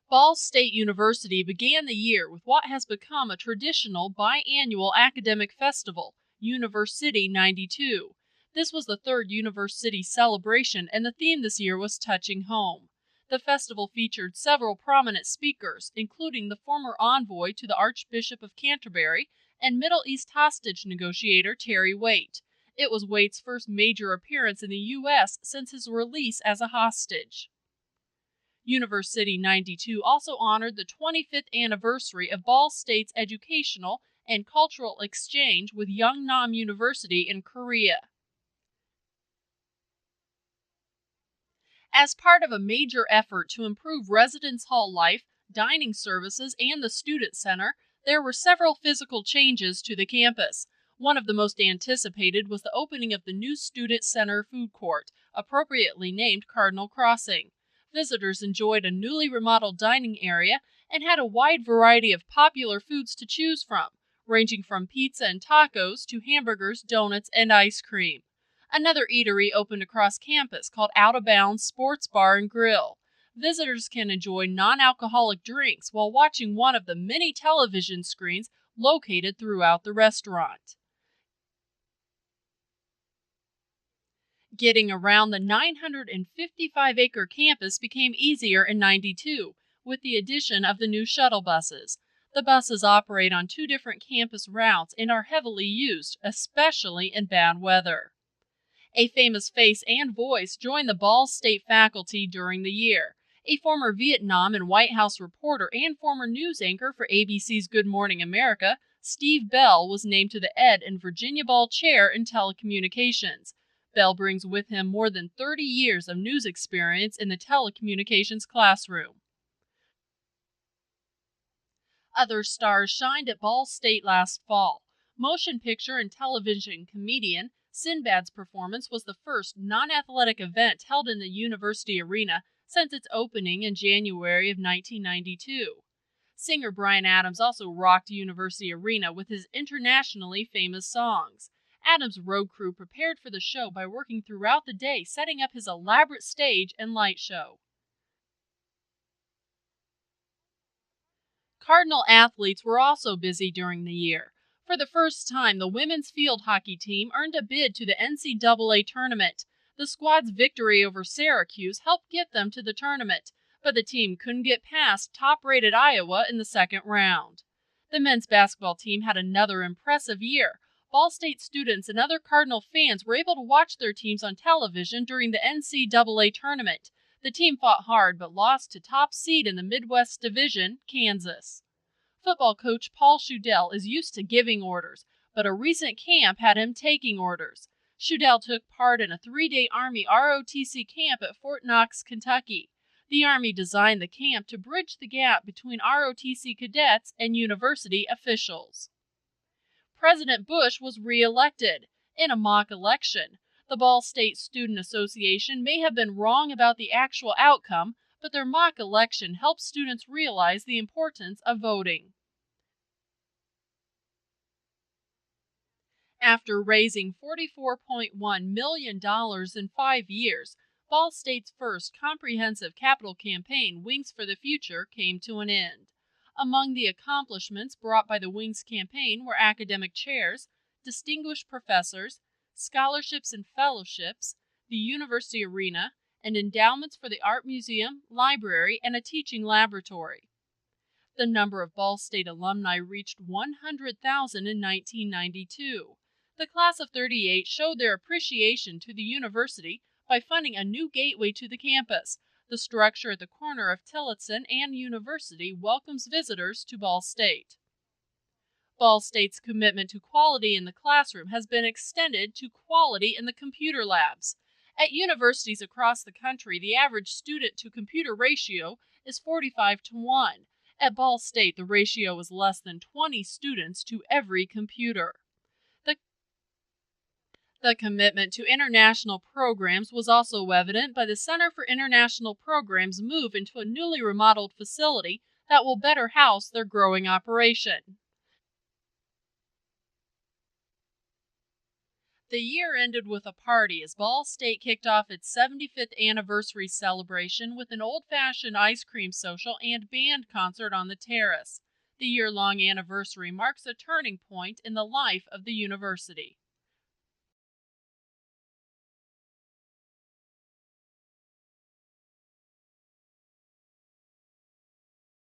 Ball State University began the year with what has become a traditional biannual academic festival, UniverCity '92. This was the third UniverCity celebration, and the theme this year was Touching Home. The festival featured several prominent speakers, including the former envoy to the Archbishop of Canterbury and Middle East hostage negotiator Terry Waite. It was Waite's first major appearance in the U.S. since his release as a hostage. UniverCity '92 also honored the 25th anniversary of Ball State's educational and cultural exchange with Yungnam University in Korea. As part of a major effort to improve residence hall life, dining services, and the student center, there were several physical changes to the campus. One of the most anticipated was the opening of the new Student Center food court, appropriately named Cardinal Crossing. Visitors enjoyed a newly remodeled dining area and had a wide variety of popular foods to choose from, ranging from pizza and tacos to hamburgers, donuts, and ice cream. Another eatery opened across campus called Out of Bounds Sports Bar and Grill. Visitors can enjoy non-alcoholic drinks while watching one of the many television screens located throughout the restaurant. Getting around the 955-acre campus became easier in '92 with the addition of the new shuttle buses. The buses operate on two different campus routes and are heavily used, especially in bad weather. A famous face and voice joined the Ball State faculty during the year. A former Vietnam and White House reporter and former news anchor for ABC's Good Morning America, Steve Bell, was named to the Ed and Virginia Ball Chair in Telecommunications. Bell brings with him more than 30 years of news experience in the telecommunications classroom. Other stars shined at Ball State last fall. Motion picture and television comedian Sinbad's performance was the first non-athletic event held in the university arena since its opening in January of 1992. Singer Bryan Adams also rocked University Arena with his internationally famous songs. Adams' road crew prepared for the show by working throughout the day setting up his elaborate stage and light show. Cardinal athletes were also busy during the year. For the first time, the women's field hockey team earned a bid to the NCAA tournament. The squad's victory over Syracuse helped get them to the tournament, but the team couldn't get past top-rated Iowa in the second round. The men's basketball team had another impressive year. Ball State students and other Cardinal fans were able to watch their teams on television during the NCAA tournament. The team fought hard but lost to top seed in the Midwest Division, Kansas. Football coach Paul Shudell is used to giving orders, but a recent camp had him taking orders. Shudell took part in a 3-day Army ROTC camp at Fort Knox, Kentucky. The Army designed the camp to bridge the gap between ROTC cadets and university officials. President Bush was re-elected in a mock election. The Ball State Student Association may have been wrong about the actual outcome, but their mock election helped students realize the importance of voting. After raising $44.1 million in 5 years, Ball State's first comprehensive capital campaign, Wings for the Future, came to an end. Among the accomplishments brought by the Wings campaign were academic chairs, distinguished professors, scholarships and fellowships, the university arena, and endowments for the art museum, library, and a teaching laboratory. The number of Ball State alumni reached 100,000 in 1992. The class of '38 showed their appreciation to the university by funding a new gateway to the campus. The structure at the corner of Tillotson and University welcomes visitors to Ball State. Ball State's commitment to quality in the classroom has been extended to quality in the computer labs. At universities across the country, the average student-to-computer ratio is 45:1. At Ball State, the ratio is less than 20 students to every computer. The commitment to international programs was also evident by the Center for International Programs' move into a newly remodeled facility that will better house their growing operation. The year ended with a party as Ball State kicked off its 75th anniversary celebration with an old-fashioned ice cream social and band concert on the terrace. The year-long anniversary marks a turning point in the life of the university.